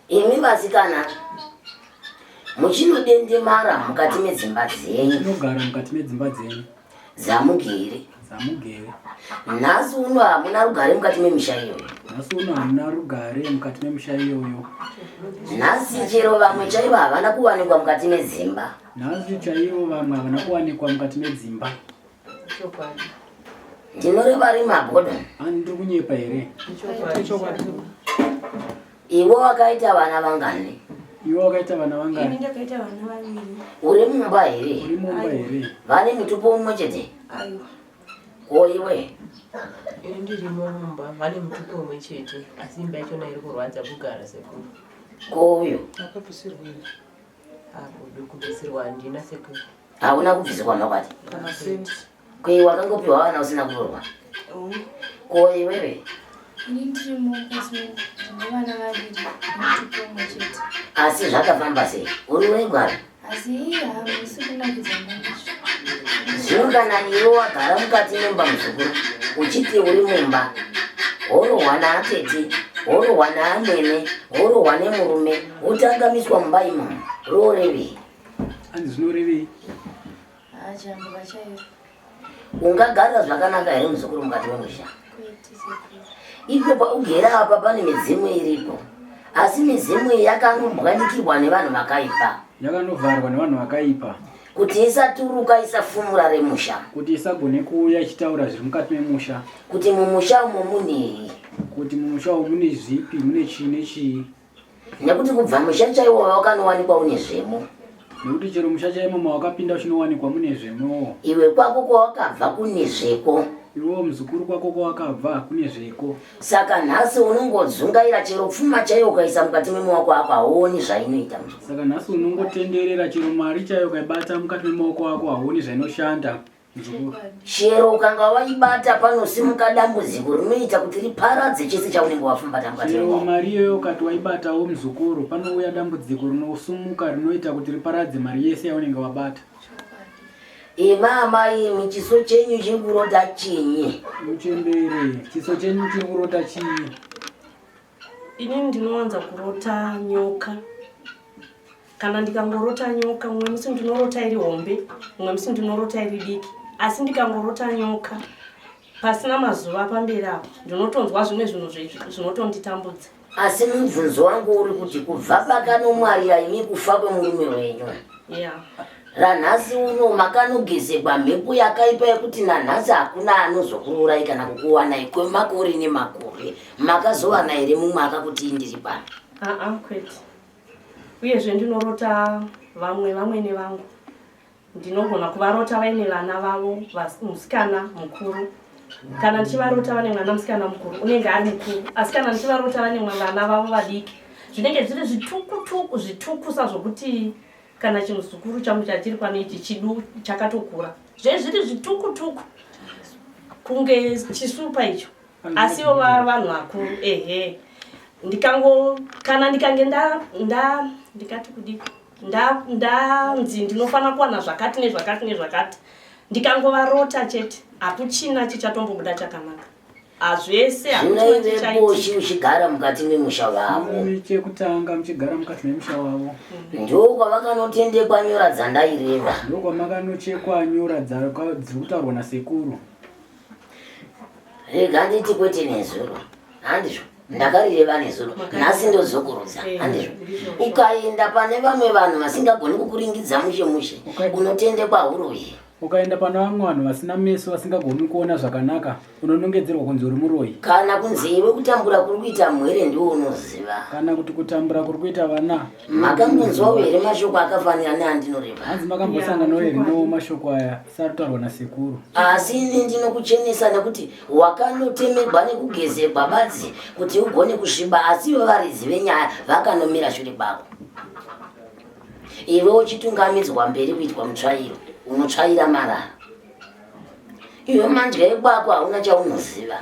Imi vasikana muchinodendemara mukati medzimba dzenyu. Tinogara mukati medzimba dzenyu. Zamugere. Nhasi uno hamuna rugare mukati memisha iyoyo. Nhasi chero vamwe chaivo havana kuwanikwa mukati medzimba. Ndinoreva rimagodo. Ndiri kunyepa here. Iwo wakaita vana vangani? Ini ndakaita vana vaviri. Uri mumba here? Vane mutupo umwe chete? Aiwa. Koiwe? Ini ndiri mumba, vane mutupo umwe chete, asi imba yacho iri kurwadza kugara sekuru. Koyo? Akabvisirwa. Kubvisirwa handina sekuru. Hauna kubvisirwa nokwati? Koi wakangopiwa vana usina kurorwa? Koiwewe? Ini ndiri mukati vana vaviri mutupo umwe chete. Asi zvakafamba sei? Uri wegwara? Asi hamusi kunakidza ndazvo. Zvino kana iwe wagara mukati memba muzukuru uchiti uri mumba, worohwa naatete, worohwa naamwene, worohwa nemurume, utangamiswa mumba imomo, roorevei? Andizvinorevei? Chambo vachayo. Ungagara zvakanaka here muzukuru mukati memusha? Ipo ugera apa pane midzimu iripo, asi midzimu iyi yakanombwanikirwa nevanhu vakaipa. Yakanovharwa nevanhu vakaipa. Kuti isaturuka isafumura remusha. Kuti isagone kuuya ichitaura zviri mukati memusha. Kuti mumusha umo munei? Kuti mumusha umo mune zvipi, mune chii nechii. Nekuti kubva musha chaiwo wakanowanikwa une zvemo. Nekuti chero musha chaimo wakapinda uchinowanikwa mune zvemo. Iwe kwako kwawakabva kune zveko. Iwo muzukuru kwako kwawakabva kune zveko. Saka nhasi unongodzungaira chero pfuma chaiyo ukaisa mukati memaoko ako hauoni zvainoita. Saka nhasi unongotenderera chero mari chaiyo ukaibata mukati memaoko ako hauoni zvainoshanda. Chero ukanga waibata panosimuka dambudziko rinoita kuti riparadze chese chaunenge wafumbata mukati memaoko. memaoko. Chero mari iyoyo ukati waibatawo muzukuru panouya dambudziko rinosumuka rinoita kuti riparadze mari yese yaunenge wabata. Amai, michiso chenyu chikurota chinyi? Muchembere, chiso chenyu chikurota chinyi? Ini ndinowanza kurota nyoka. Kana ndikangorota nyoka, mumwe musi ndinorota iri hombe, mumwe musi ndinorota iri diki. Asi ndikangorota nyoka, pasina mazuva pamberi apo, ndinotonzwa zvimwe zvinhu zvinotonditambudza. Asi mubvunzo wangu uri kuti kubva pakanomwarira imi kufa kwemurume wenyu. Yeah. Ranhasi uno makanogezekwa mhepo yakaipa yekuti nanhasi hakuna anozokurorai kana kukuwanai kwemakore nemakore. Makazowana here mumwe akakuti ndiri pano? Kwete. Uyezve ndinorota vamwene vangu. Ndinogona kuvarota vaine vana vavo, musikana mukuru. Kana ndichivarota vane mwana musikana mukuru, unenge ari mukuru. Asi kana ndichivarota vane vana vavo vadiki, zvinenge zviri zvitukusa zvokuti kana chimuzukuru changu chatiri pano ichi chidu chakatokura. Zviri zvitukutuku kunge chisupa icho. Asi vanhu vakuru kana ndikange ndikati kudiko ndanzi ndinofana kuwana zvakati nezvakati ndikangovarota chete hakuchina chichatombobuda chakanaka. Zvese zvinoiveposhi uchigara mukati memusha wavo. Chekutanga muchigara mukati memusha wavo. Ndokwavakanotendekwa nyora dzandaireva. Ndokwavakanochekwa nyora dziri kutaurwa nasekuru. Rega nditi kwete nezuro. Handizvo. Ndakareva nezuro. Nhasi ndozokurudza. Handizvo. Ukaenda pane vamwe vanhu vasingagoni kukuringidza mushe unotendekwa huroyi. Ukaenda pana vamwe vanhu vasina meso vasingagoni kuona zvakanaka unonongedzerwa kunzi uri muroyi. Kana kunzi iwe kutambura kuri kuita mhere ndiwo unoziva. Kana kuti kutambura kuri kuita vana. Makambonzwawo here mashoko akafanira neandinoreva? Hanzi makambosanganawo here newo mashoko aya sarutaurwa nasekuru. Asi ini ndinokuchenesa nekuti wakanotemerwa nekugezerwa badzi kuti ugone kusviba, asi ivo varidzi venyaya vakanomira shure kwako. Iwe uchitungamidzwa mberi kuitwa mutsvairo, unotsvaira marara. Iwe manje ekwako hauna chaunoziva.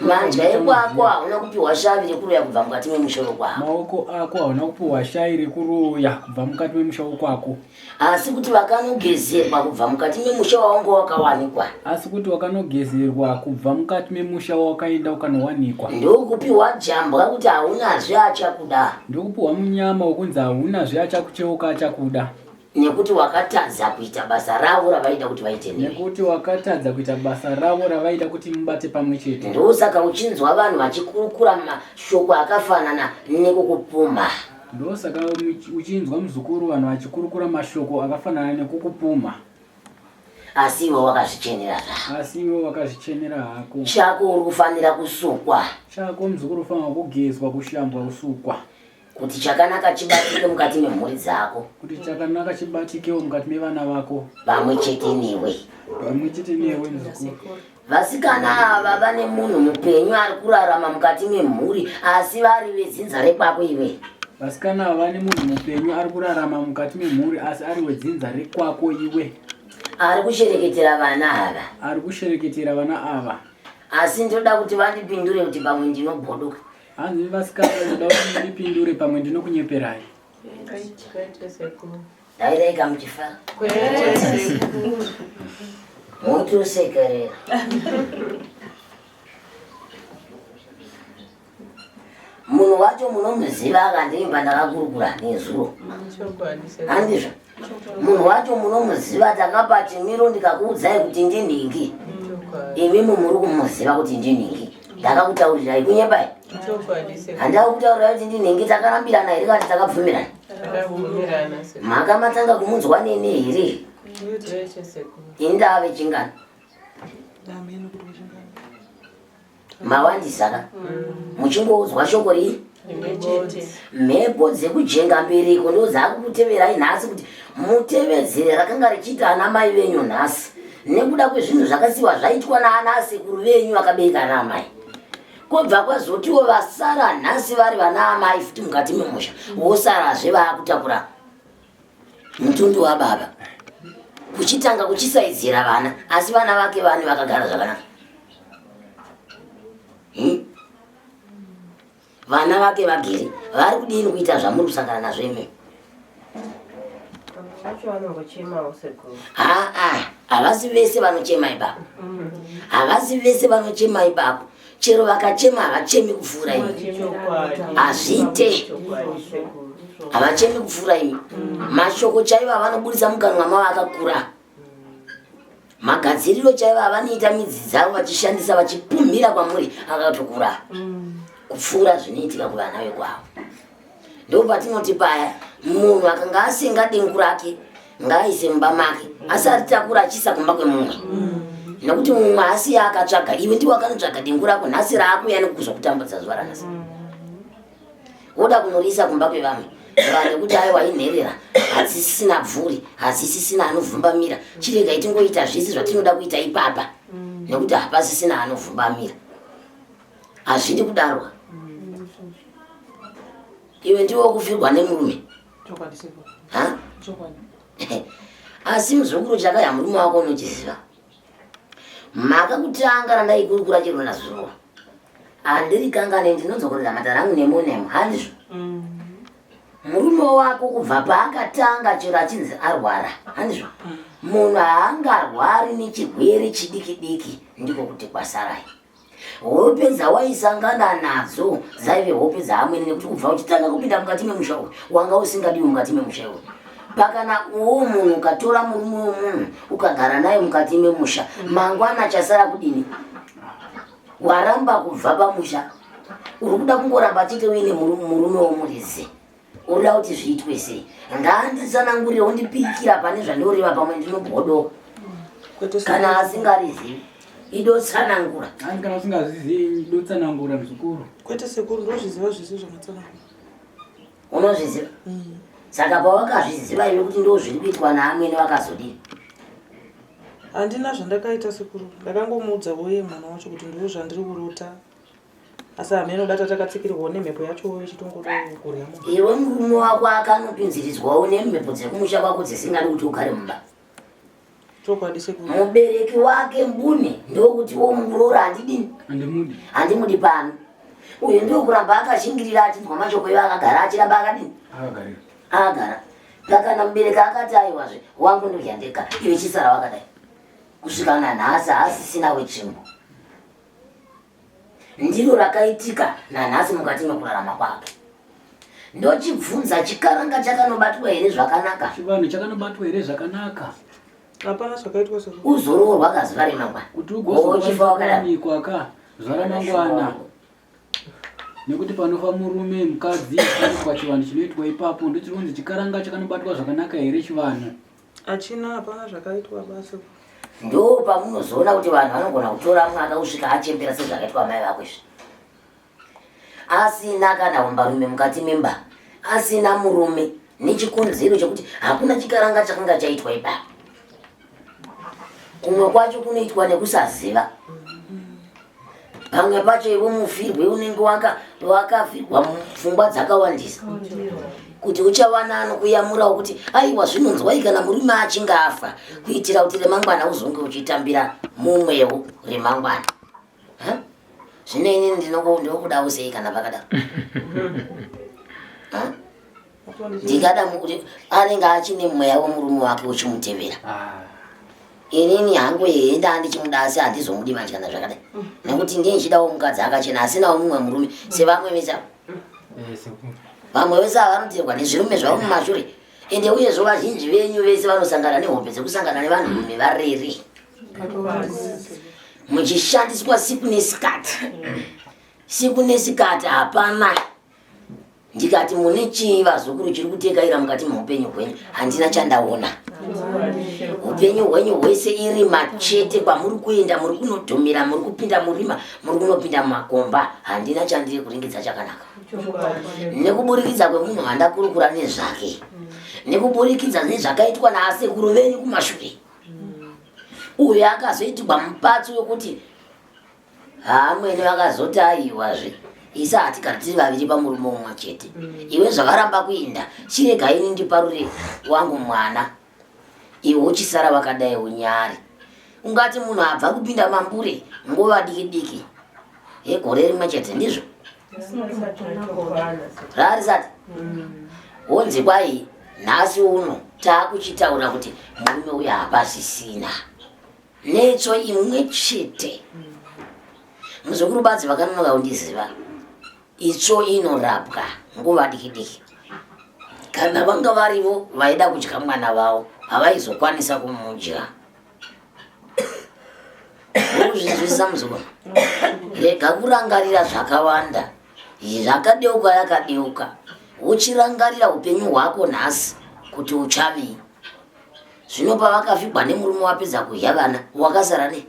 Manje ekwako hauna kupiwa shavi rekuruya kubva mukati memushoro kwako. Maoko ako hauna kupiwa shavi rekuruya kubva mukati memushoro kwako. Asi kuti vakanogezerwa kubva mukati memusha waunga wakawanikwa. Asi kuti wakanogezerwa kubva mukati memusha wakaenda ukanowanikwa. Ndokupiwa jambwa kuti haunazve achakuda. Ndokupiwa munyama wokunzi haunazve achakucheuka achakuda. Nekuti wakatadza kuita basa ravo ravaida kuti vaite newe. Nekuti wakatadza kuita basa ravo ravaida kuti mubate pamwe chete. Ndosaka uchinzwa vanhu vachikurukura mashoko akafanana nekukupuma. Ndosaka uchinzwa muzukuru vanhu vachikurukura mashoko akafanana nekukupuma. Asi iwe wakazvichenera zvako. Asi iwe wakazvichenera hako. Chako uri kufanira kusukwa. Chako muzukuru ufanira kugezwa, kushambwa, kusukwa. Kuti chakanaka chibatike mukati memhuri dzako. Kuti chakanaka chibatikewo mukati mevana vako. Pamwe chete newe. Pamwe chete newe muzukuru. Vasikana ava vane munhu mupenyu ari kurarama mukati memhuri asi vari vedzinza rekwako iwe. Vasikana ava vane munhu mupenyu ari kurarama mukati memhuri asi ari wedzinza rekwako iwe. Ari kushereketera vana ava. Ari kushereketera vana ava. Asi ndoda kuti vandipindure kuti pamwe ndinobhodoka. Hanzi vasikana ndoda kuti ndipindure pamwe ndinokunyeperai. Daireka muchifara. Mutosekerera. Munhu wacho munomuziva akandimba ndakakurukura nezuro. Handizvo? Munhu wacho munomuziva takapa chimiro ndikakuudzai kuti ndinhingi. Imi muri kumuziva kuti ndinhingi. Ndakakutaurirai kunyepai. Handakutaurirai kuti ndinhingi takarambirana here kana takabvumirana? Mhaka matanga kumunzwa nene here? Indave chingano. Mawandisaka. Muchingoudzwa shoko rii? Mhepo dzekujenga mbereko ndo dzakukuteverai nhasi kuti mutevedzere rakanga richiita ana mai venyu nhasi. Nekuda kwezvinhu zvakasiwa zvaitwa naanasekuru venyu vakabereka ana amai. Kobva kwazotiwo vasara nhasi vari vana amai futi mukati memusha. Vosarazve vaakutakura mutundu wababa. Kuchitanga kuchisaidzira vana asi vana vake vane vakagara zvakanaka. Vana vake vagere vari kudini kuita zvamuri kusangana nazvo imi? Havasi vese vanochema ipapo. Havasi vese vanochema ipapo. Chero vakachema havachemi kufura imi. Hazvite. Havachemi kufura imi. Mashoko chaivo avanoburisa mukanwa mavo akakura. Magadziriro chaivo avanoita midzi dzavo vachishandisa vachipumhira kwamuri akatokura. Kufura zvinoitika kuvana vekwavo. Ndo patinoti paya munhu akanga asenga dengu rake ngaaise mumba make asati takura achisa kumba kwemumwe. Nekuti mumwe asi akatsvaga iwe ndiwe wakanotsvaga dengu rako nhasi raakuya nekuzokutambudza zuva ranhasi. Woda kunoriisa kumba kwevamwe. Nekuti aiwa inherera hadzisisina bvuri hadzisisina anovhumbamira. Chirega itingoita zvese zvatinoda kuita ipapa. Nekuti hapasisina anovhumbamira. Hazvidi kudarwa. Iwe ndiwe wokufirwa nemurume. Asi muzukuru chakaya murume wako unochiziva. Mhaka kutanga randaikurukura chero nazuva. Handiri kangane ndinodzokorera mata rangu nemo. Handizvo? Murume wako kubva paakatanga chero achinzi arwara. Handizvo? Munhu haangarwari nechirwere chidiki ndiko kuti kwasarai. Hope dzawaisangana nadzo dzaive hope dzaamweni nekuti kubva uchitanga kupinda mukati memusha uyu wanga usingadiwi mukati memusha uyu. Pakana uwo munhu ukatora murume womunhu ukagara naye mukati memusha, mangwana chasara kudini? Waramba kubva pamusha. Uri kuda kungoramba chete uine murume womurizi. Urida kuti zviitwe sei? Nganditsanangurire undipikira pane zvandinoreva pamwe ndinobhodoka. Kana asingarizivi idotsanangura. Kana usingazvizivi idotsanangura muzukuru. Kwete sekuru ndozviziva zvese zvamatsanangura. Unozviziva? Saka pawakazviziva iwe kuti ndozviri kuitwa naamweni vakazodini? Handina zvandakaita sekuru. Ndakangomuudza woye mwana wacho kuti ndizvo zvandiri kurota. Asi hamene udata takatsikirwawo nemhepo yacho ichitongokurya. Iwe murume wako akanopinziridzwawo nemhepo dzekumusha kwako dzisingadi kuti ugare mumba. chokwadi sekuru. Mubereki wake mbune ndokuti womuroora handidini handimudi pano. Uyu ndio kuramba akashingirira achinzwa mashoko iwo akagara achiramba akadini akagara. Kana mubereki akati aiwazve wangu ndoyandeka iwe chisara wakadai kusvika nanhasi asisina wechimbo. Ndiro rakaitika nanhasi mukati mekurarama kwake. Ndochibvunza chikaranga chakanobatwa here zvakanaka? Chivanhu chakanobatwa here zvakanaka? Hapana zvakaitwa sekuru. Uzoroorwa kazuva remangwana kuti ugozowanikwa ka zuva ramangwana. Nekuti panofa murume mukadzi paitwa chivanhu chinoitwa ipapo ndochirunzi chikaranga chakanobatwa zvakanaka here chivanhu? Achina hapana zvakaitwa basa. Ndo pamunozoona kuti vanhu vanogona kutora mwana kusvika achembera sezvakaitwa mai vako izvi. Asina kana umbarume mukati memba, asina murume nechikonzero chekuti hakuna chikaranga chakanga chaitwa ipapo. Kumwe kwacho kunoitwa nekusaziva. Pamwe pacho iwe mufirwe unenge wakafirwa mupfungwa dzakawandisa kuti uchawana anokuyamurawo kuti aiwa zvinonzwai kana murume achinge afa kuitira kuti remangwana uzonge uchitambira mumwewo remangwana. Zvino ini ndinokudawo sei kana pakadaro? Ndingada kuti anenge achine mweya wemurume wake uchimutevera. Inini hangu yenda ndichimuda asi handizomudi manjana zvakadai. Nekuti ndiye chidawo mukadzi akachena asinawo mumwe murume sevamwe vese. Vamwe vese vanotirwa nezvirume zvavo mumashure. Ende uyezvo vazhinji venyu vese vanosangana nehope dzekusangana nevanhurume varere. Muchishandiswa siku nesikati. Siku nesikati hapana. Ndikati mune chii Vazukuru chiri kutekaira mukati meupenyu hwenyu handina chandaona. Upenyu hwenyu hwese iri machete kwamuri kuenda muri kunodhomera muri kupinda murima muri kunopinda mumakomba handina chandiri kuringidza chakanaka. Nekuburikidza kwemunhu wandakurukura nezvake. Nekuburikidza nezvakaitwa nasekuru venyu kumashure. Uyu akazoitirwa mupatso yokuti hamwene vakazoti aiwazve isa hatigara tiri vaviri pamurume umwe chete. Iwe zvakaramba kuinda chirega ini ndiparure wangu mwana. Iwe uchisara wakadai unyari. Ungati munhu abva kupinda mambure nguva diki diki. Gore rimwe chete ndizvo. Rarisati. Wonzi kwai nhasi uno taakuchitaura kuti murume uyu hapasisina. Netso imwe chete. Muzukuru badzi vakanonoka kundiziva. Itsvo inorapwa nguva diki diki. Kana vanga varivo vaida kudya mwana vavo havaizokwanisa kumudya. Muzvizvisa muzukuru. Rega kurangarira zvakawanda. Zvakadeuka yakadeuka. Uchirangarira upenyu hwako nhasi kuti uchavii. Zvino pavakafigwa nemurume wapedza kudya vana wakasara ne?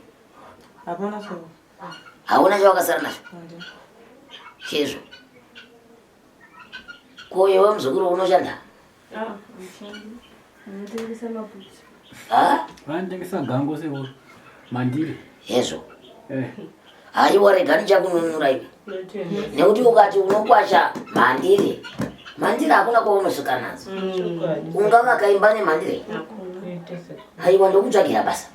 Hapana sekuru. Hauna chawakasara nazvo? Chezvo. Ko iwe muzukuru unoshanda? Ndotengesa mabhutsu. Vanotengesa gango sekuru mandiri. Hezvo. Haiwa rega ndichakununura iwe. Nekuti ukati unokwasha mandiri. Mandiri hakuna kwaunosvika nadzo. Ungava kaimba nemandiri. Haiwa ndokutsvagira basa.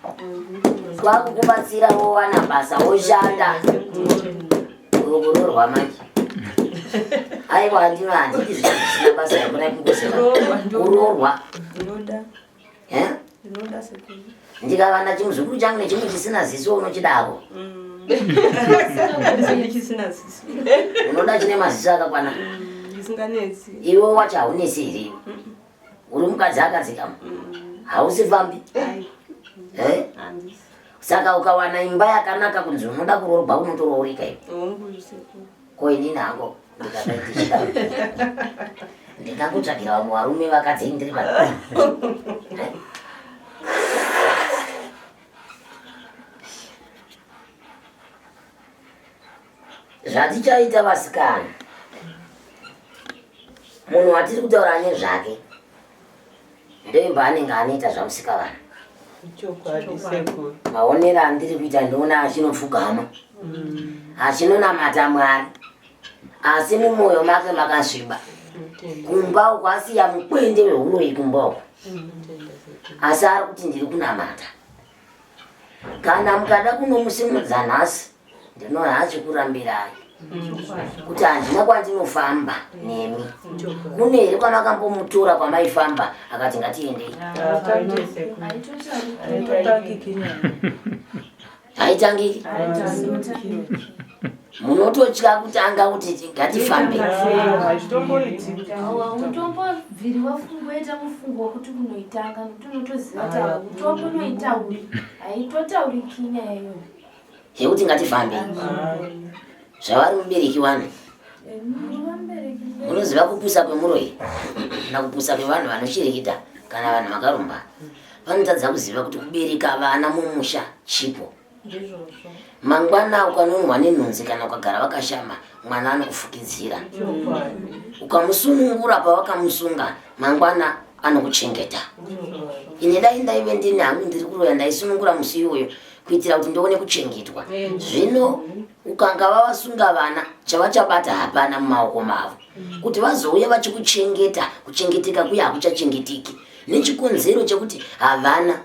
Kwakukubatsira wowana basa woshanda. Uroorwa manje. Haiwa handidi zvisina basa yakuna kungosema. Uroorwa. Ndinoda sekuru. Ndikava nachimuzukuru changu nechimwe chisina ziso unochidaro. Chisina ziso. Unoda chine maziso akakwana. Isinganetsi. Iwe wacho haunesi here. Uri mukadzi akadzikama. Hausifambi. Saka ukawana imba yakanaka kunzi unoda kuroorwa unotoroorika iwe. Ko inini hangu ndikadaitisha. Ndingakutsvagira vamwe varume vakadzi ndiri pano. Zvatichaita vasikana. Munhu watiri kutaura nezvake ndoimba anenge anoita zvamusikavana. Maonero andiri kuita ndoona achinopfugama. Achinonamata Mwari. Asi mumwoyo make makasviba. Kumba uko asiya mukwende weuroyi kumba uko. Asi ari kuti ndiri kunamata. kana mukada kunomusimudza nhasi ndinoya achikurambirai kuti handina kwandinofamba nemi. Kune here kwamakambomutora kwamaifamba akati ngatiendei? Haitangiki? Munototya kutanga kuti ngatifambe. Utombobviriwa fungo yeta mufungo wekuti kunoitanga nokuti unotoziva kuti utombo noitauri haitotauri kinya iyoyo yekuti ngatifambe. Zvavari mubereki wani unoziva kupusa kwemuroi nakupusa kwevanhu vanochireketa kana vanhu vakarumba vanotadza kuziva kuti kubereka vana mumusha chipo. Mangwana ukanonwa nenhunzi kana ukagara vakashama mwana anokufukidzira. Ukamusunungura pawakamusunga mangwana anokuchengeta. Ine dai ndaive ndini hangu ndiri kuroya ndaisunungura musi iwoyo kuitira kuti ndione kuchengetwa. Zvino ukanga vavasunga vana chavachabata hapana mumaoko mavo kuti vazouya vachikuchengeta. Kuchengeteka kuya hakuchachengetiki nechikonzero chekuti havana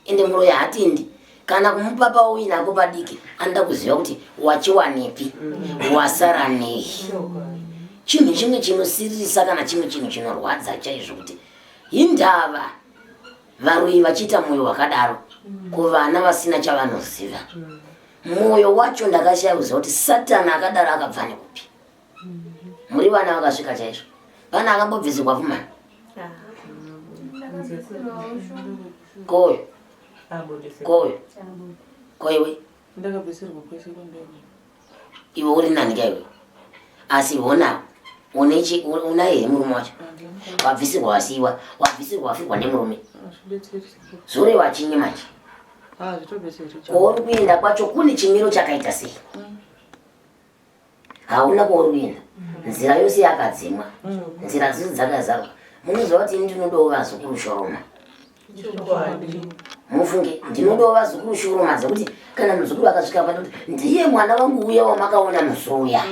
ende muroya hatindi kana kumupa pauinako padiki anoda kuziva kuti wachiwanepi wasara nei. Chinhu chimwe chinosirisa kana chimwe chinhu chinorwadza chaizvo kuti indava varoi vachiita mwoyo wakadaro kuvana vasina chavanoziva. Mwoyo wacho ndakashaya kuziva kuti Satani akadaro akabva nekupi. Muri vana vakasvika chaizvo pana akambobvisirwa pfumani koyo koyo koiwe iwe uri nanika iwe asi ona una here murume wacho wabvisirwa wasiiwa wabvisirwa wafikwa nemurume zore wachinye manje kouri kuenda kwacho kune chimiro chakaita sei hauna kouri kuenda nzira yose yakadzimwa nzira dzose dzakazarwa. Munoziva kuti ndinodawo vazukuru shoroma mufunge ndinodawo vazukuru shoroma dzekuti kana muzukuru akasvika pano kuti ndiye mwana wangu uya wamakaona musoya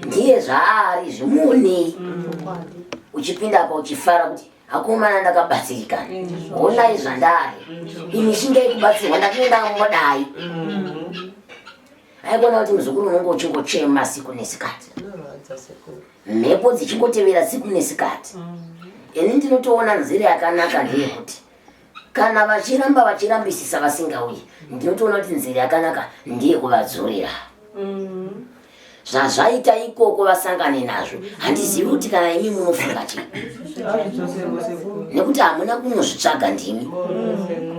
ndiye zvaari zvimuonei uchipinda apa uchifara kuti akomana ndakabatsirikana onai zvandari imi shingei kubatsirwa ndakenda ngodai. Aikona kuti muzukuru unenge uchingochema siku nesikati mhepo dzichingotevera siku nesikati. Ini ndinotoona nzira yakanaka ndeyekuti kana vachiramba vachirambisisa vasingauyi ndinotoona kuti nzira yakanaka ndiye kuvadzorera. Zvazvaita ikoko vasangane nazvo handizivi kuti kana imi munofunga chii nekuti hamuna kunozvitsvaga ndimi.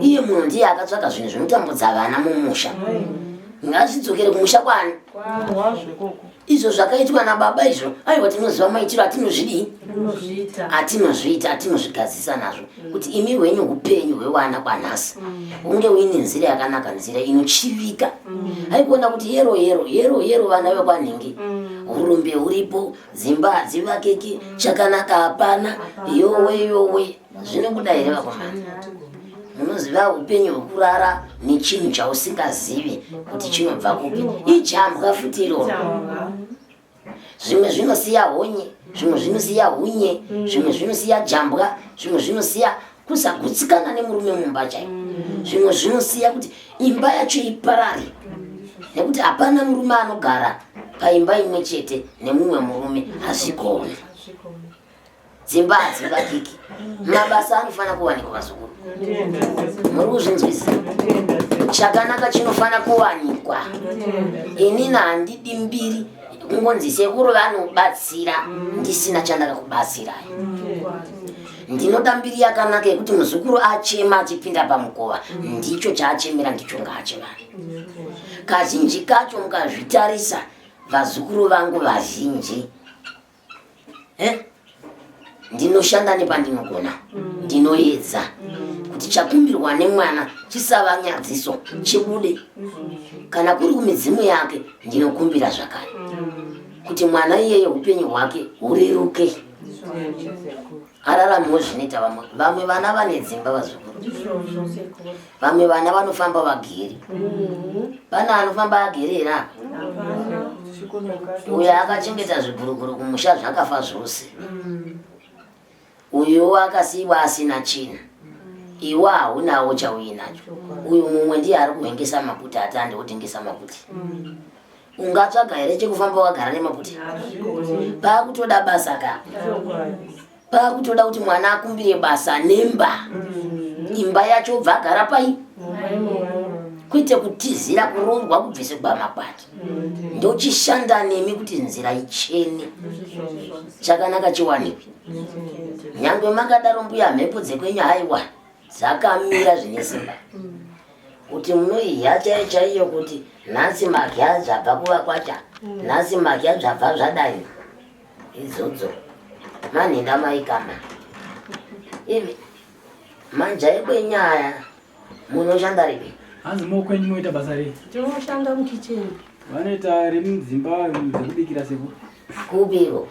Iye munhu ndiye akatsvaga zvinhu zvinotambudza vana mumusha. Ngazvidzokere kumusha kwani izvo zvakaitwa nababa izvo aiwa tinoziva maitiro atinozvidii atinozviita atinozvigadzisa nazvo kuti imi hwenyu upenyu hwevana kwanhasi unge uine nzira yakanaka nzira inochivika. Haikuona kuti yero vana vekwanhingi urumbe uripo dzimba hadzivakeki chakanaka hapana yowe zvinobuda here vakomana. Munoziva upenyu hwekurara nechinhu chausingazivi kuti chinobva kupi ijambwa futi iroro. Zvimwe zvinosiya honye zvimwe zvinosiya hunye zvimwe zvinosiya jambwa zvimwe zvinosiya kusagutsikana nemurume mumba chaimo zvimwe zvinosiya kuti imba yacho iparare nekuti hapana murume anogara paimba imwe chete nemumwe murume hazvikoni. Dzimba hadzivakiki mabasa anofana kuwanikwa vazukuru. Muri kuzvinzwisisa chakanaka chinofana kuwanikwa. Inini handidi mbiri kungonzi sekuru vanobatsira ndisina chandakakubatsirai. Ndinoda mbiri yakanaka yekuti muzukuru achema achipinda pamukova ndicho chaachemera ndicho ngaachevana. Kazhinji kacho mukazvitarisa vazukuru vangu vazhinji ndinoshanda nepandinogona ndinoedza kuti chakumbirwa nemwana chisava nyadziso chibude. Kana kuri kumidzimu yake ndinokumbira zvakare kuti mwana iyeye upenyu hwake hureruke araramewo zvinoita vamwe vana vane dzimba vazukuru. Vamwe vana vanofamba vagere. Pana anofamba agerera uyo akachengeta zviguruguru kumusha zvakafa zvose. Uyo akasiiwa asina chinhu iwe haunawo chauinacho. Uyu mumwe ndiye ari kuhengesa maputi atande otengesa maputi. Ungatsvaga here chekufamba wagara nemaputi? Pakutoda basa ka. Pakutoda kuti mwana akumbire basa nemba. Imba yacho bva agara pai. Kuite kutizira kurongwa kubvise kwamakwati. Ndochishanda nemi kuti nzira ichene. Chakanaka chiwanikwe. Nyangwe makadaro mbuya mhepo dzekwenyu haiwa dzakamira zvine simba. Kuti munoiya chaiyo kuti nhasi magya zvabva kuvakwacha, nhasi magya zvabva zvadai. Idzodzo manhenda maikama. Ivi manjai kwenyaya munoshanda ripi? Hanzi mokwenyu moita basa rei? Tinoshanda mukicheni. Vanoita remudzimba dzekubikira Sekuru. Kubiro.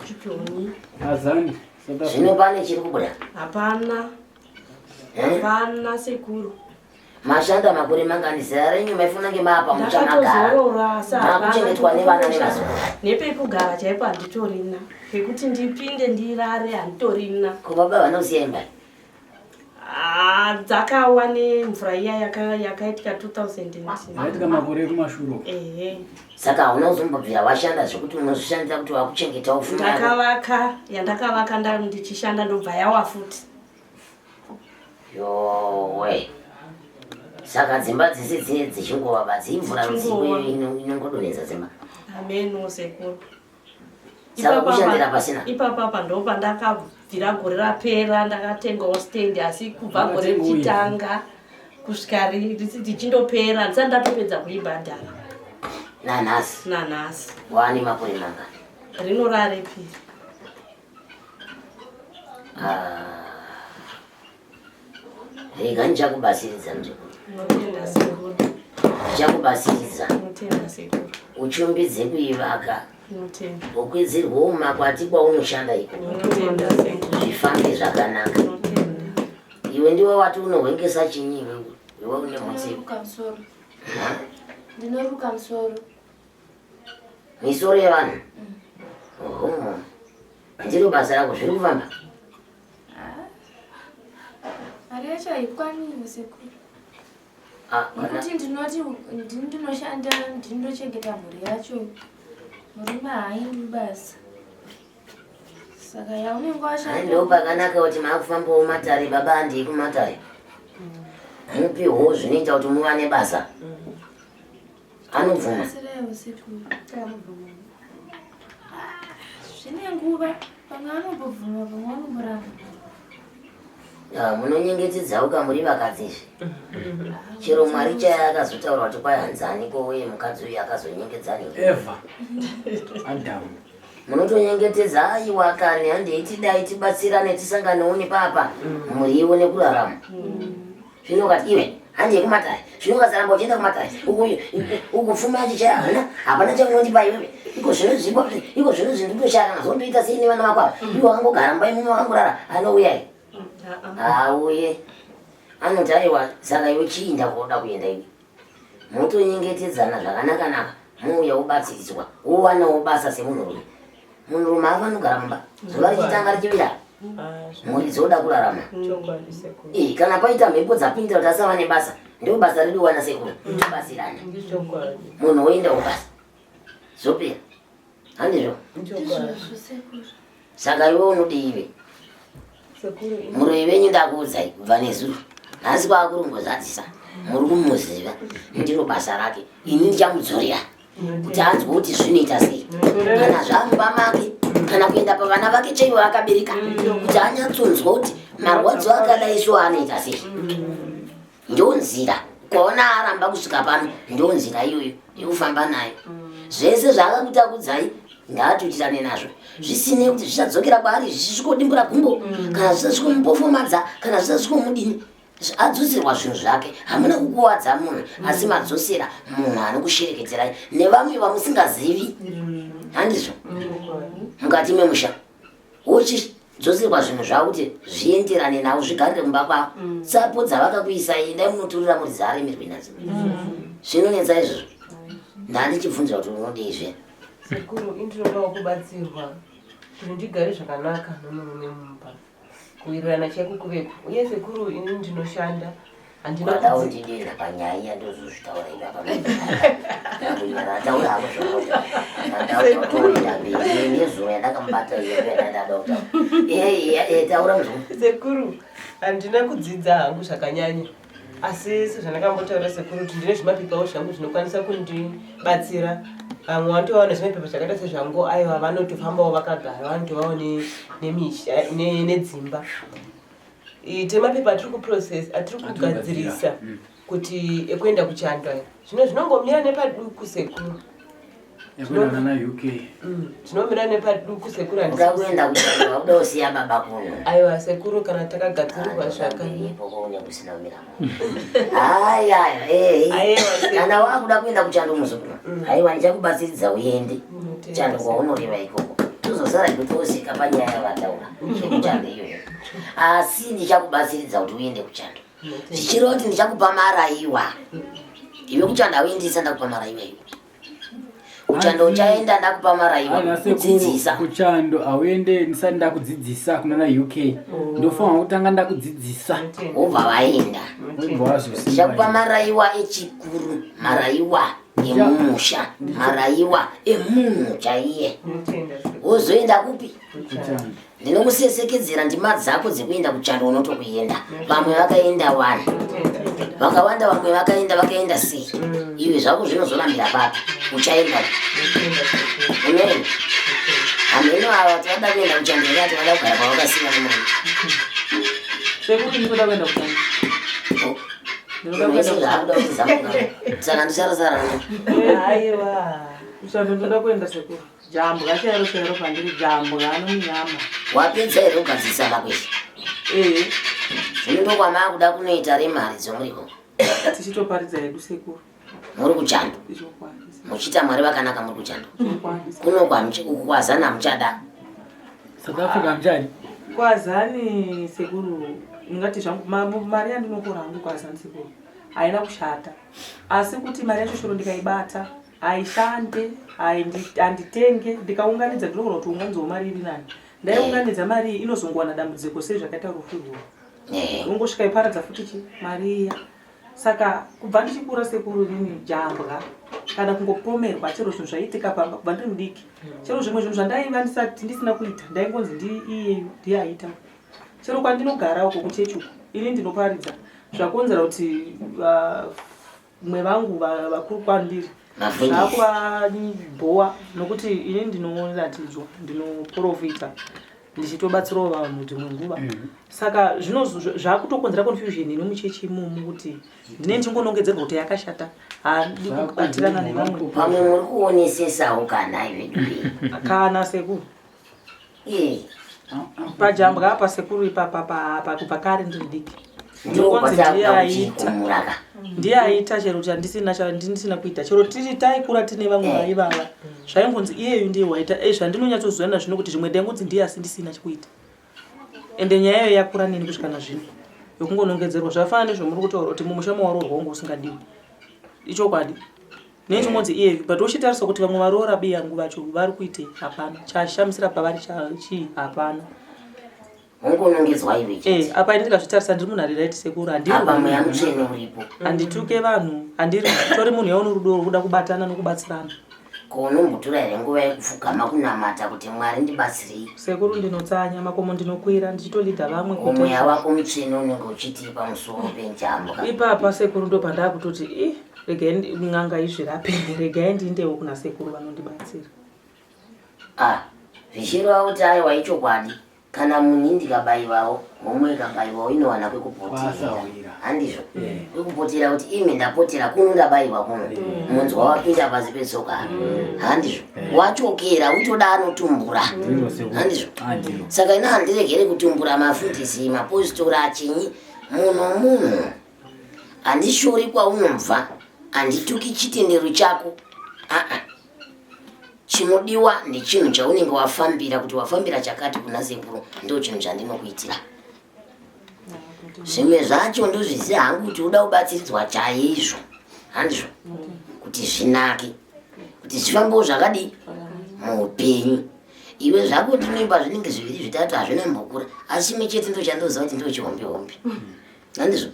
Chitoni. Azani. Zvino pane chiri kubuda? Hapana. Hapana Sekuru. Mashanda makore mangani zera renyu maifuna ngemapa muchamagara. Ndakatozorora saka nakuchengetwa nevana nevazukuru. Nepekugara chaipo handitorina. Pekuti ndipinde ndirare handitorina. Ko baba vanoziya imba? Dzakawa nemvura iya yakaitika 2000. Yaitika makore ekumashure. Ehe. Saka hauna kuzombobvira washanda zvekuti unozvishandisa kuti wakuchengeta ufuna. Yandakavaka ndichishanda ndobva yawa futi. Yowe. Saka dzimba dzese dzine dzichingova badzimvura rudzivo inongodonedza dzimba. Amen Sekuru. Saka kushandira pasina. Ipapa ndo pandakabvira gore rapera ndakatengawo stand asi kubva gore richitanga kusvika richindopera ndisati ndatopedza kuibhadhara. Nanhasi. Wani makore mangani? Rinorare piri. Rega ndichakubasiridza mzukuru. Notenda Sekuru. Ndichakubasiridza. Notenda Sekuru. Uchumbidze kuivaka. Notenda. Ukwizirwewo mumakwati kwaunoshanda iko. Notenda Sekuru. Zvifambe zvakanaka. Notenda. Iwe ndiwe wati unohwengesa chinyi iwe une mutsivo. Ndinoruka musoro. Misoro yevanhu? Oho. Ndiro basa rako zviri kufamba? Mari yacho haikwaniwo Sekuru. Nekuti ndinoti ndinoshanda ndindochengeta mhuri yacho. Murume haaendi basa. Saka yaunenge washanda. Ndo pakanaka kuti maakufambawo matare baba handei kumatare. Mupiwo zvinoita kuti muwane basa. Anobvuma. Sirawo Sekuru. Zvine nguva. Pamwe anombobvuma pamwe anomboramba. Munonyengetedza ukamuri vakadzizve. Chero Mwari chaya akazotaura kuti kwai hanzani kouye mukadzi uyu akazonyengedzani. Eva. Adamu. Munotonyengetedza aiwa kani handei tidai tibatsirane tisanganewo nepapa. Muri ione kurarama. Zvino kati iwe handei kumatare. Zvino ukasaramba uchienda kumatare. Uku pfuma yacho chaya hana. Hapana chaunondipa iwewe. Iko zvino zvinditoshara nazondoita sei nevana vako. Iwe wangogara mumba imomo wakangorara. Anouya auye anoti aiwa saka iwe chiinda kuoda kuenda iwe. Mutonyengetedzana zvakanaka-naka. Muuya ubatsiridzwa. Uwanawo basa semunhurume. Munhurume afanogara mumba. Zuva richitanga richivira. Mhuri dzoda kurarama. Kana paita mhepo dzapindira kuti asava nebasa. Ndio basa redu wana Sekuru. Tobatsirana. Munhu woendawo basa. Zopera. Handizvo? Saka iwe unodi iwe. Muroi venyu ndakuudzai kubva nezuro. Nhasi kwakurongozadzisa. Muri kumuziva. Ndiro basa rake. Ini ndichamudzorera. Kuti anzwe kuti zvinoita sei. Kana zvamumba make. Kana kuenda pavana vake chaivo akabereka. Kuti anyatsonzwa kuti marwadzo akadai sho anoita sei. Ndonzira. Kuona aramba kusvika pano. Ndonzira iyoyo. Yekufamba nayo. Zvese zvakakutakudzai. Ngaatutirane nazvo. Zvisinei kuti zvichadzokera kwaari zvichisvikodimbura gumbo. Kana zvichasvikomupofodza. Kana zvichasvikomudini. Adzosirwa zvinhu zvake. Hamuna kukuwadza munhu. Asi madzosera munhu anokushereketerai. Nevamwe vamusingazivi. Handizvo? Mukati memusha. Uchidzoserwa zvinhu zvavo kuti zvienderane navo zvigarire mumba kwavo. Tsapo dzavakakuisai endai munoturira muri dzaremerwe nadzo. Zvinonetsa izvozvo. Ndandichibvunzira kuti unodei zvino. Sekuru, indinodawo kubatsirwa kuti ndigare zvakanaka nomurume mumba. kuwirirana chako kuvepo. Uye sekuru ini ndinoshanda handina Wadau ndidira panyaya ndozozvitaura ipapa. Ndataura hapo zvakona. Ndataura mbiri nezuva yandakambata iyo ndadauta. Taura muzvuu. Sekuru handina kudzidza hangu zvakanyanya. Asi sezvandakambotaura sekuru kuti ndine zvimapepawo zvangu zvinokwanisa kundibatsira. Vamwe vanotovawo nezvimapepa zvakaita sezvangu aiwa vanotofambawo vakagara vanotovawo nemisha nedzimba. Temapepa atiri kugadzirisa kuti ekuenda kuchando aya. Zvino zvinongomira nepaduku sekuru. Ekuenda na UK. Zvinomira nepaduku sekuru. Uda kuenda kuchando wakuda kusiya baba kuno. Aiwa sekuru kana takagadzirirwa zvakare. Kana wakuda kuenda kuchando muzukuru. Aiwa ndichakubatsiridza uende. Chando kwaunoreva ikoko. Tuzosara kutosika panyaya vataura. Kuchando iyoyo. Asi ndichakubatsiridza kuti uende kuchando. Zvichiroti ndichakupa maraiwa. Iwe kuchando auendisa ndakupa maraiwa iwe. Kuchando uchaenda ndakupa maraiwa kudzidzisa. Kuchando auende ndisati ndakudzidzisa kuna na UK. Ndofanira kutanga ndakudzidzisa. Ubva vaenda. Ndichakupa maraiwa echikuru, maraiwa emumusha, maraiwa emunhu chaiye. Wozoenda kupi? Ndinokusesekedzera ndima dzako dzekuenda kuchando unotokuenda. Vamwe vakaenda 1. Vakawanda vamwe vakaenda 6. Iwe zvako zvinozorambira papi? Uchaenda. Unoenda. Ameno ava tinoda kuenda kuchando yati vada kugara pavakasiya nemunhu. Sekuti ndinoda kuenda kuchando. Saka ndicharasara. Aiwa. Kuchando ndinoda kuenda sekuru. Jambwa chero pandiri jambwa anomunyama. Wapedza here kugadzirisa kweshe? Zvino ndokwamava kuda kunoita remari dzomuriko. Tichitoparidza hedu sekuru. Muri kuchando. Muchita mwari vakanaka muri kuchando. Kukwazana muchada. South Africa mchadi. Kwazani sekuru. Ngati zvangu mari yandinokora hangu kwazani sekuru. Haina kushata. Asi kuti mari yacho shoro ndikaibata. Aishande, anditenge, ndikaunganidza ndinogona kuti unganidzwa mari iri nani. Ndaiunganidza mari inozongowana dambudziko sei zvakaita rufurwo. Ungosvika iparadza futi mari iya. Saka kubva ndichikura sekuru rini jambwa kana kungopomerwa chero zvinhu zvaitika pamba kubva ndiri mudiki. Chero zvimwe zvinhu zvandaiva ndisina kuita ndaingonzi ndiye aita. Chero kwandinogara uko kuchechu ini ndinoparidza zvakonzera kuti mwe vangu vakuru kwandiri zvakuvabhowa nokuti ini ndinoratidza ndinoprofita ndichitobatsirawo vanhu dzimwe nguva. Saka zvakutokonzera confusion inomuchechi imomo kuti ndine ndingonongedzerwa kuti yakashata handidi kubatirana nevamwe. Pamwe muri kuonesesawo kana ivedu kana sekuru pajambwa apa sekuru ipapa kubva kare ndiri diki. Ndinokonzi ndiye aita chero kuti handisina kuita chero tiri taikura tine vamwe vaivava zvaingonzi iyeyu ndiye waita zvandinonyatsozoenda zvino kuti zvimwe ndaingonzi ndiye asi ndisina chekuita ende nyaya yayo yakura nini kusvikana zvino yokungonongedzerwa zvafana nezvomuri kutaura kuti mumusha mawaroorwa wangu usingadiwi ichokwadi nechimodzi iyeyu but uchitarisa kuti vamwe varoora bi yangu vacho vari kuitei hapana chashamisira pavari chii hapana. Ungonongedzwa iwe. Apa ini ndikazvitarisa ndiri munhu ariraiti sekuru handiri. Apa mweya mutsvene uripo. Handituke vanhu handiri tori munhu yaone rudo rwokuda kubatana nokubatsirana. Konombotora here nguva yekupfugama kunamata kuti Mwari ndibatsirei. Sekuru ndinotsanya makomo ndinokwira ndichitolidha vamwe kuti mweya wako mutsvene unenge uchiti pamusoro penjambwa. Ipapa sekuru ndopanda kutoti regai n'anga izvirape regai ndiendewo kuna sekuru vanondibatsira. Zvichireva kuti aiwa ichokwadi. Kana munhu ndikabayiwawo momwe ikabayiwawo inowana kwekupotera handizvo kwekupotera kuti ime ndapotera kuno ndabayiwa kuno munzwa wapinda pasi petsoka handizvo wachokera utoda anotumbura handizvo. Saka ina handiregere kutumbura mafundisi mapositori achinyi munhu handishori kwaunobva handituki chitendero chako chinodiwa ndechinhu chaunenge wafambira kuti wafambira chakati kuna sekuru ndo chinhu chandinokuitira. Zvimwe zvacho ndozviziva hangu kuti uda kubatsiridzwa chaizvo handizvo kuti zvinake kuti zvifambewo zvakadi muupenyu iwe zvako ndimimba zvinenge zviviri zvitatu hazvina mbokura asi chimwe chete ndo chandoziva kuti ndo chihombe handizvo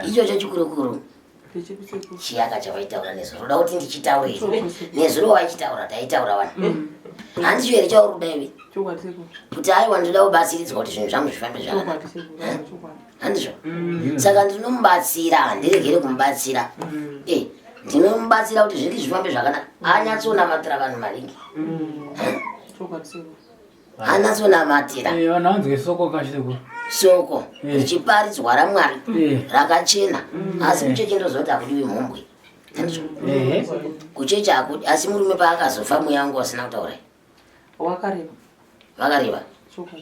ichocho chikurukuru chiyaka chavaitaura nezuro uda kuti ndichitaure nezuro waichitaura taitaura vana handicho here chauri kuda iwe kuti aiwa ndoda kubatsiridzwa kuti zvinhu zvangu zvifambe zvakanaka handizvo saka ndinomubatsira handiregere kumubatsira ndinomubatsira kuti zvinhu zvifambe zvakanaka anyatsonamatira vanhu maringi anatsonamatira soko richiparidzwa ramwari rakachena asi kucheche ndozoti akudiwe mhombwe kucheche akudi asi murume paakazofa mweya wangu wasina kutaura vakareva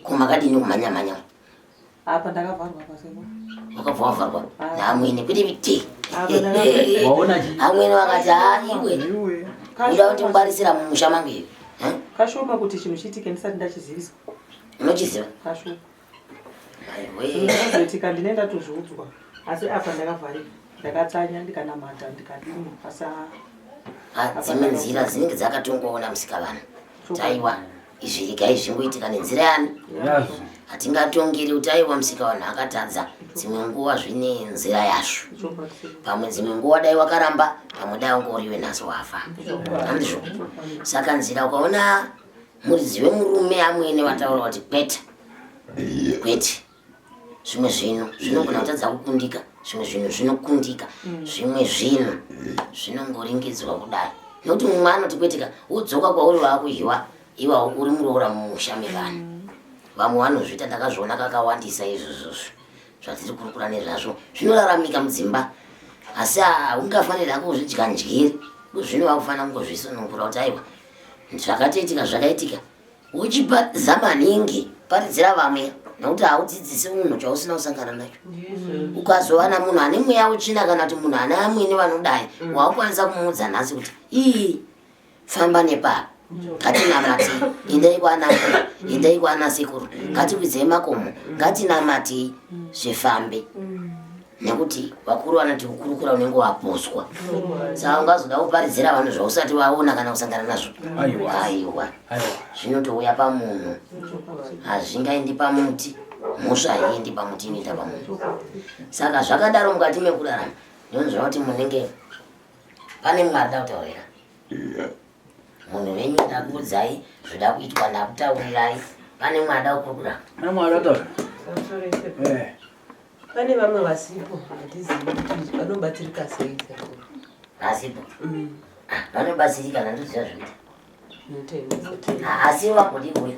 kumakadini kumhanyamhanya apa ndakavharwa paseko wakabva wavharwa naamwene kuti vite amwene vakati iwe uda kuti mungwarisira mumusha mangu iwe kashoma kuti chinhu chiitike ndisati ndachiziviswa unochiziva kashoma zoitika ndinenda tozviudzwa asi apa ndakavharika ndakatsanya ndikanamata ndikadini dzimwe nzira dzinenge dzakatongoona musikavana taiwa izvi rigai zvingoitika nenzira yani hatingatongeri kuti aiwa musikavana akatadza dzimwe nguva zvine nzira yazvo pamwe dzimwe nguva dai wakaramba pamwe dai wangoriwe nhasi wafa handizvo saka nzira ukaona muridzi wemurume amwene vataura kuti kwete zvimwe zvinhu zvinogona kutadza kukundika zvimwe zvinhu zvinokundika zvimwe zvinhu zvinongoringidzwa kudai nokuti mumwe anoti kwetika udzoka kwauri wakuhiwa iwa uri muroora mumusha mevanhu vamwe vanozviita ndakazviona kakawandisa izvozvo zvatiri kurukura nezvazvo zvinoraramika mudzimba asi haungafanira kuzvidya njiri zvino vakufanira kungozvisunungura kuti aiwa zvakatoitika zvakaitika uchipadza maningi paridzira vamwe nokuti haudzidzisi munhu chausina kusangana nacho ukazovana munhu ane mweya utsvina kana kuti munhu ane amwene vanodai wakukwanisa kumuudza nhasi kuti ii famba nepapa ngatinamati endai kwaNaSekuru ngatikwidzei makomo ngatinamati zvifambe nekuti vakuru vanoti kukurukura unenge waposwa saka ungazoda kuparidzira vanhu zvausati waona kana kusangana nazvo aiwa zvinotouya pamunhu hazvingaendi pamuti mhosva haiendi pamuti inoita pamunhu saka zvakadaro mukati mekurarama ndinozva kuti munenge pane mwari da kutaurira munhu wenyu ndakuudzai zvoda kuitwa ndakutaurirai pane mwari da kukurukura pane vamwe vasipo hatizivi kuti vanobatsirika sei vasipo vanobatsirika nandoziva zvinoita asi vagodi kuya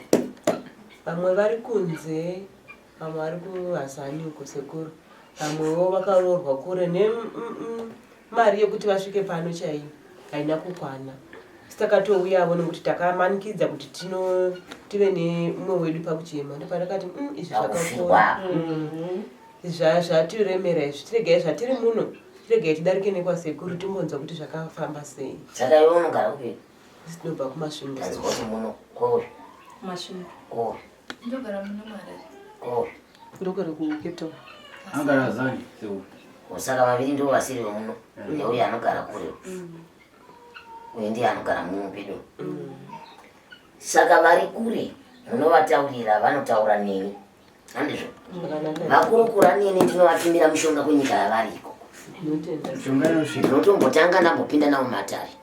vamwe vari kunze vamwe vari kuhazani uko Sekuru vamwewo vakaroorwa kure nemari yekuti vasvike pano chaiyo haina kukwana sitakatouyawo nekuti takamanikidza kuti tive nemumwe wedu pakuchema ndopanakati izvi zvakakora zvatiremera izvi tiregai zvatiri muno tiregai tidarike nekwaSekuru timbonzwa kuti zvakafamba sei saka iwe unogara kupi tinobva kumasvingo kuti muno kori masvingo ndogara muno Marare ndogara kuCape Town agara zani saka vaviri ndo vasiri vemuno neuyo anogara kure uye ndiye anogara muno pedo saka vari kure munovataurira vanotaura neni handizvo vakurukura neni ndinovatumira mushonga kunyika yavariko ndinotombotanga ndambopinda navo matare